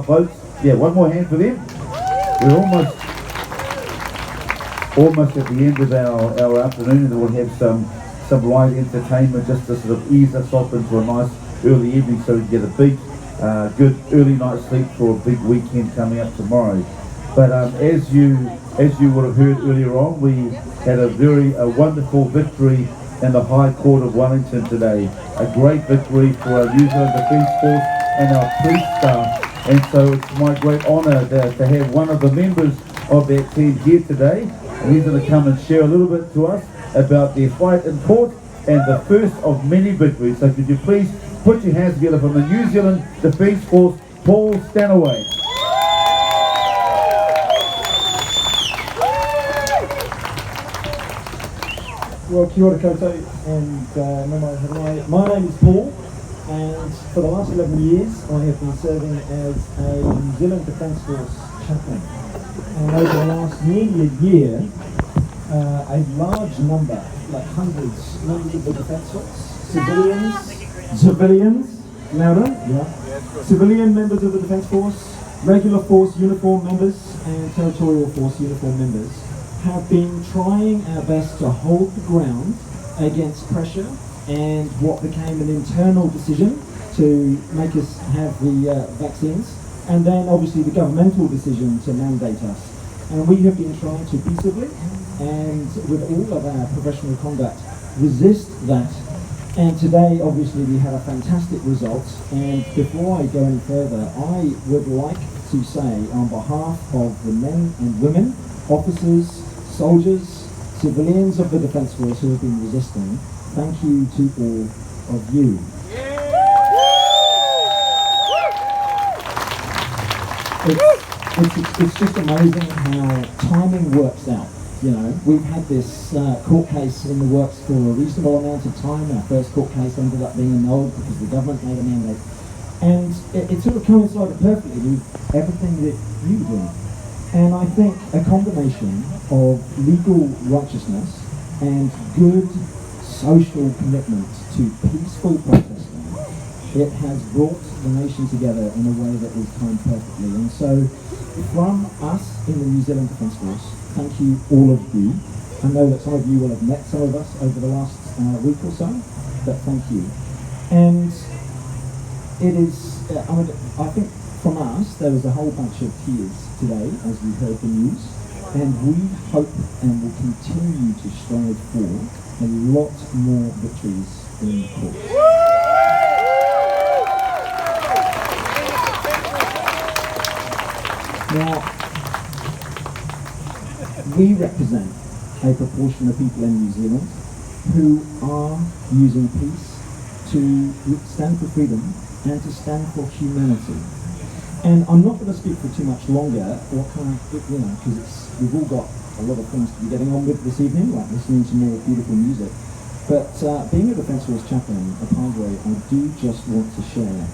Folks, yeah, one more hand for them. We're almost at the end of our afternoon, and we'll have some light entertainment just to sort of ease us off into a nice early evening so we can get a big good early night sleep for a big weekend coming up tomorrow. But as you would have heard earlier on, we had a wonderful victory in the High Court of Wellington today. A great victory for our New Zealand Defence Force and our police staff. And so it's my great honour to have one of the members of that team here today. And he's going to come and share a little bit to us about their fight in court and the first of many victories. So could you please put your hands together for the New Zealand Defence Force, Paul Stanaway. Well, kia ora koutou, and my name is Paul, and for the last 11 years I have been serving as a New Zealand Defence Force Chaplain. And over the last nearly a year, a large number, like hundreds, members of the Defence Force, civilians, louder, yeah, civilian members of the Defence Force, regular force uniform members, and territorial force uniform members, have been trying our best to hold the ground against pressure and what became an internal decision to make us have the vaccines, and then obviously the governmental decision to mandate us. And we have been trying to peaceably and with all of our professional conduct resist that. And today obviously we had a fantastic result, and before I go any further, I would like to say on behalf of the men and women, officers, soldiers, civilians of the Defence Force who have been resisting, thank you to all of you. It's just amazing how timing works out. You know, we've had this court case in the works for a reasonable amount of time. Our first court case ended up being annulled because the government made a mandate. And it sort of coincided perfectly with everything that you were doing. And I think a combination of legal righteousness and good social commitment to peaceful protesting, it has brought the nation together in a way that is timed perfectly. And so from us in the New Zealand Defence Force, thank you, all of you. I know that some of you will have met some of us over the last week or so, but thank you. And it is, I think from us, there was a whole bunch of tears today as we heard the news, and we hope and will continue to strive for a lot more victories in court. Now, we represent a proportion of people in New Zealand who are using peace to stand for freedom and to stand for humanity. And I'm not going to speak for too much longer, because we've all got a lot of things to be getting on with this evening, like listening to more beautiful music. But being a Defence Force chaplain, a padre, I do just want to share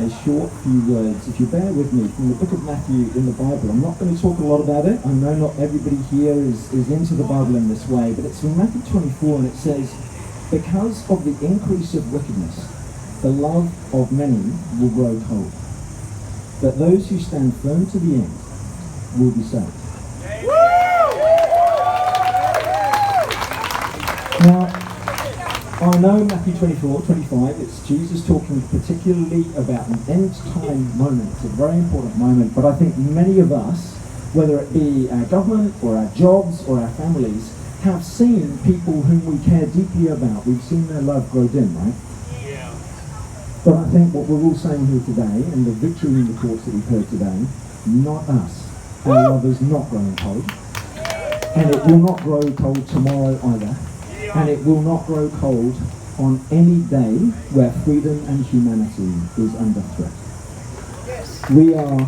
a short few words, if you bear with me, from the book of Matthew in the Bible. I'm not going to talk a lot about it. I know not everybody here is into the Bible in this way, but it's from Matthew 24, and it says, "Because of the increase of wickedness, the love of many will grow cold. But those who stand firm to the end will be saved." Now, I know Matthew 24:25, it's Jesus talking particularly about an end time moment. It's a very important moment, but I think many of us, whether it be our government or our jobs or our families, have seen people whom we care deeply about. We've seen their love grow dim, right? But I think what we're all saying here today, and the victory in the courts that we've heard today, not us. Our love is not growing cold. And it will not grow cold tomorrow either. And it will not grow cold on any day where freedom and humanity is under threat. We are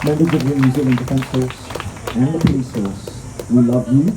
members of the New Zealand Defence Force and the Police Force. We love you.